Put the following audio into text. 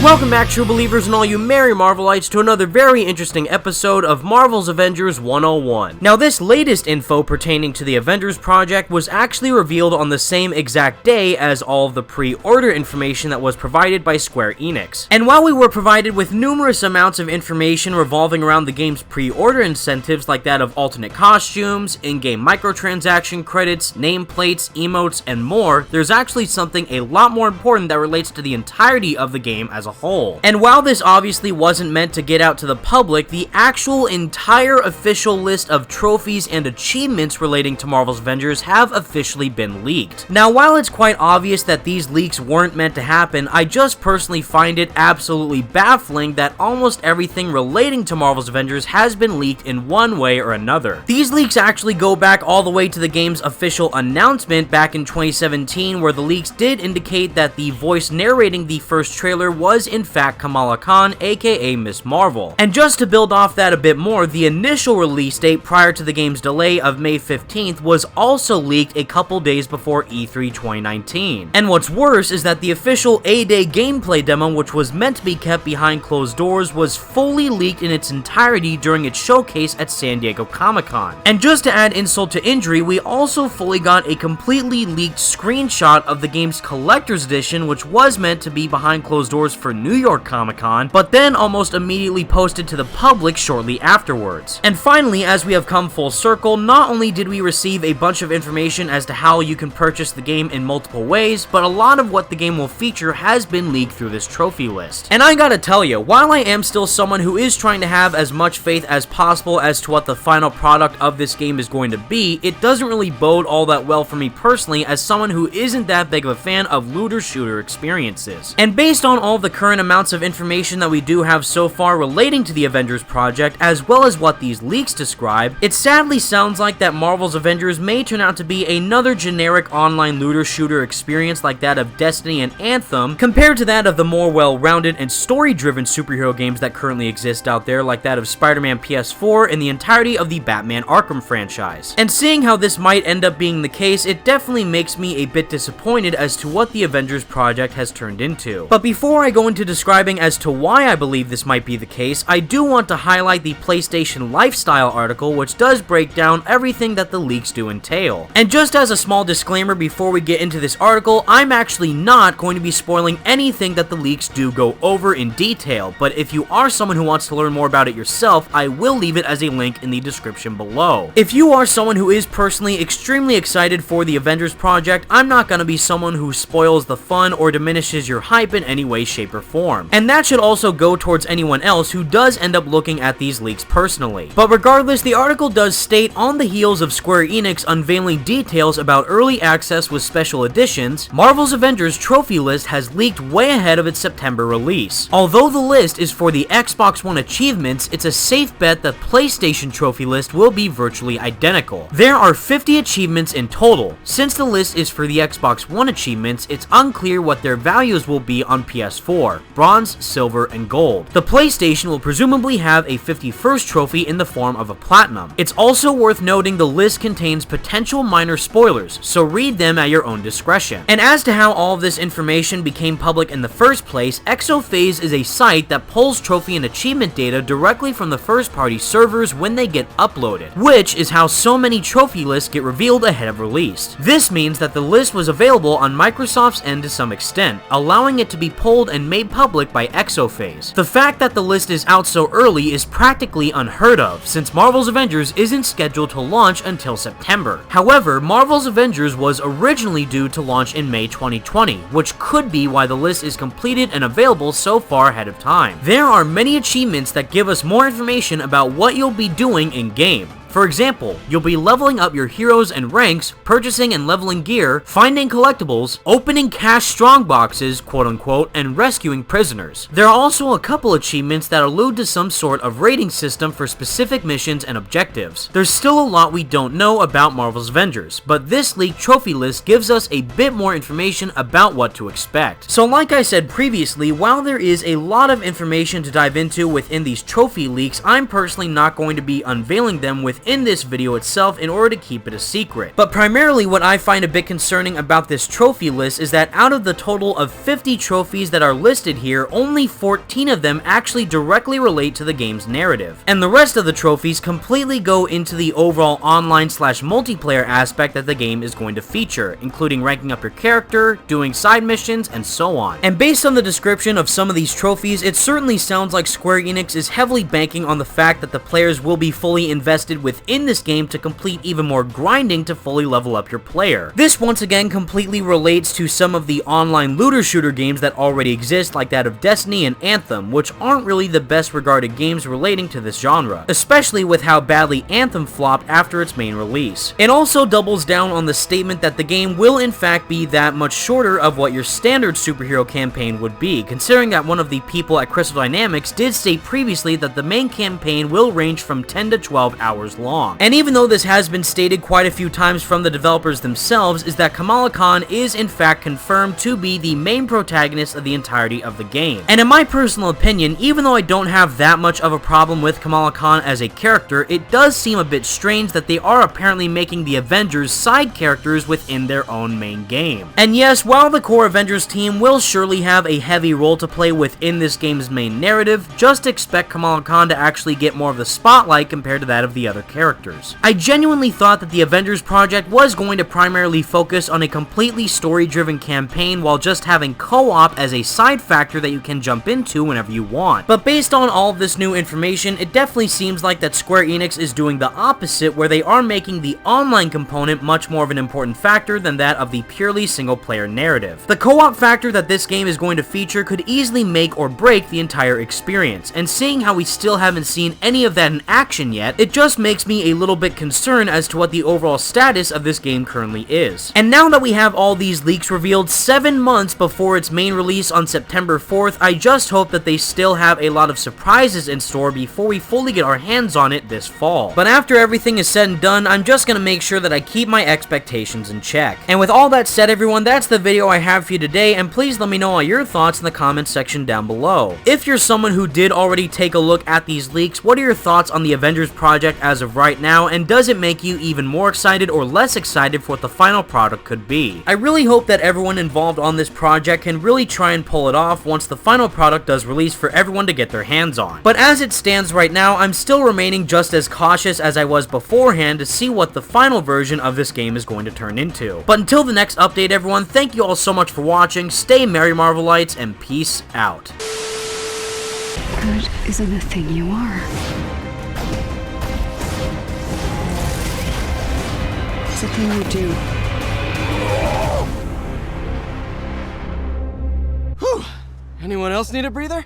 Welcome back, true believers and all you merry Marvelites, to another very interesting episode of Marvel's Avengers 101. Now, this latest info pertaining to the Avengers project was actually revealed on the same exact day as all of the pre-order information that was provided by Square Enix. And while we were provided with numerous amounts of information revolving around the game's pre-order incentives like that of alternate costumes, in-game microtransaction credits, nameplates, emotes, and more, there's actually something a lot more important that relates to the entirety of the game as a whole. And while this obviously wasn't meant to get out to the public, the actual entire official list of trophies and achievements relating to Marvel's Avengers have officially been leaked. Now, while it's quite obvious that these leaks weren't meant to happen, I just personally find it absolutely baffling that almost everything relating to Marvel's Avengers has been leaked in one way or another. These leaks actually go back all the way to the game's official announcement back in 2017, where the leaks did indicate that the voice narrating the first trailer was in fact Kamala Khan, aka Miss Marvel. And just to build off that a bit more, the initial release date prior to the game's delay of May 15th was also leaked a couple days before E3 2019. And what's worse is that the official A-Day gameplay demo, which was meant to be kept behind closed doors, was fully leaked in its entirety during its showcase at San Diego Comic-Con. And just to add insult to injury, we also fully got a completely leaked screenshot of the game's collector's edition, which was meant to be behind closed doors for New York Comic-Con, but then almost immediately posted to the public shortly afterwards. And finally, as we have come full circle, not only did we receive a bunch of information as to how you can purchase the game in multiple ways, but a lot of what the game will feature has been leaked through this trophy list. And I gotta tell you, while I am still someone who is trying to have as much faith as possible as to what the final product of this game is going to be, it doesn't really bode all that well for me personally as someone who isn't that big of a fan of looter shooter experiences. And based on all the current amounts of information that we do have so far relating to the Avengers project, as well as what these leaks describe, it sadly sounds like that Marvel's Avengers may turn out to be another generic online looter shooter experience like that of Destiny and Anthem, compared to that of the more well-rounded and story-driven superhero games that currently exist out there, like that of Spider-Man PS4 and the entirety of the Batman Arkham franchise. And seeing how this might end up being the case, it definitely makes me a bit disappointed as to what the Avengers project has turned into. But before I go into describing as to why I believe this might be the case, I do want to highlight the PlayStation Lifestyle article, which does break down everything that the leaks do entail. And just as a small disclaimer before we get into this article, I'm actually not going to be spoiling anything that the leaks do go over in detail, but if you are someone who wants to learn more about it yourself, I will leave it as a link in the description below. If you are someone who is personally extremely excited for the Avengers project, I'm not going to be someone who spoils the fun or diminishes your hype in any way, shape, or form. And that should also go towards anyone else who does end up looking at these leaks personally. But regardless, the article does state, on the heels of Square Enix unveiling details about early access with special editions, Marvel's Avengers trophy list has leaked way ahead of its September release. Although the list is for the Xbox One achievements, it's a safe bet that PlayStation trophy list will be virtually identical. There are 50 achievements in total. Since the list is for the Xbox One achievements, it's unclear what their values will be on PS4, bronze, silver, and gold. The PlayStation will presumably have a 51st trophy in the form of a platinum. It's also worth noting the list contains potential minor spoilers, so read them at your own discretion. And as to how all of this information became public in the first place, Exophase is a site that pulls trophy and achievement data directly from the first-party servers when they get uploaded, which is how so many trophy lists get revealed ahead of release. This means that the list was available on Microsoft's end to some extent, allowing it to be pulled and made public by Exophase. The fact that the list is out so early is practically unheard of, since Marvel's Avengers isn't scheduled to launch until September. However, Marvel's Avengers was originally due to launch in May 2020, which could be why the list is completed and available so far ahead of time. There are many achievements that give us more information about what you'll be doing in-game. For example, you'll be leveling up your heroes and ranks, purchasing and leveling gear, finding collectibles, opening cash strongboxes, quote-unquote, and rescuing prisoners. There are also a couple achievements that allude to some sort of rating system for specific missions and objectives. There's still a lot we don't know about Marvel's Avengers, but this leaked trophy list gives us a bit more information about what to expect. So like I said previously, while there is a lot of information to dive into within these trophy leaks, I'm personally not going to be unveiling them with in this video itself in order to keep it a secret. But primarily what I find a bit concerning about this trophy list is that out of the total of 50 trophies that are listed here, only 14 of them actually directly relate to the game's narrative. And the rest of the trophies completely go into the overall online/multiplayer aspect that the game is going to feature, including ranking up your character, doing side missions, and so on. And based on the description of some of these trophies, it certainly sounds like Square Enix is heavily banking on the fact that the players will be fully invested within this game to complete even more grinding to fully level up your player. This once again completely relates to some of the online looter shooter games that already exist, like that of Destiny and Anthem, which aren't really the best regarded games relating to this genre, especially with how badly Anthem flopped after its main release. It also doubles down on the statement that the game will in fact be that much shorter of what your standard superhero campaign would be, considering that one of the people at Crystal Dynamics did state previously that the main campaign will range from 10 to 12 hours long. And even though this has been stated quite a few times from the developers themselves, is that Kamala Khan is in fact confirmed to be the main protagonist of the entirety of the game. And in my personal opinion, even though I don't have that much of a problem with Kamala Khan as a character, it does seem a bit strange that they are apparently making the Avengers side characters within their own main game. And yes, while the core Avengers team will surely have a heavy role to play within this game's main narrative, just expect Kamala Khan to actually get more of the spotlight compared to that of the other characters. I genuinely thought that the Avengers project was going to primarily focus on a completely story-driven campaign while just having co-op as a side factor that you can jump into whenever you want. But based on all of this new information, it definitely seems like that Square Enix is doing the opposite, where they are making the online component much more of an important factor than that of the purely single-player narrative. The co-op factor that this game is going to feature could easily make or break the entire experience, and seeing how we still haven't seen any of that in action yet, it just makes me a little bit concerned as to what the overall status of this game currently is. And now that we have all these leaks revealed 7 months before its main release on September 4th, I just hope that they still have a lot of surprises in store before we fully get our hands on it this fall. But after everything is said and done, I'm just gonna make sure that I keep my expectations in check. And with all that said, everyone, that's the video I have for you today, and please let me know all your thoughts in the comments section down below. If you're someone who did already take a look at these leaks, what are your thoughts on the Avengers project as of right now, and does it make you even more excited or less excited for what the final product could be? I really hope that everyone involved on this project can really try and pull it off once the final product does release for everyone to get their hands on. But as it stands right now, I'm still remaining just as cautious as I was beforehand to see what the final version of this game is going to turn into. But until the next update, everyone, thank you all so much for watching, stay merry Marvelites, and peace out. Good isn't a thing you are. It's a thing you do. Whew. Anyone else need a breather?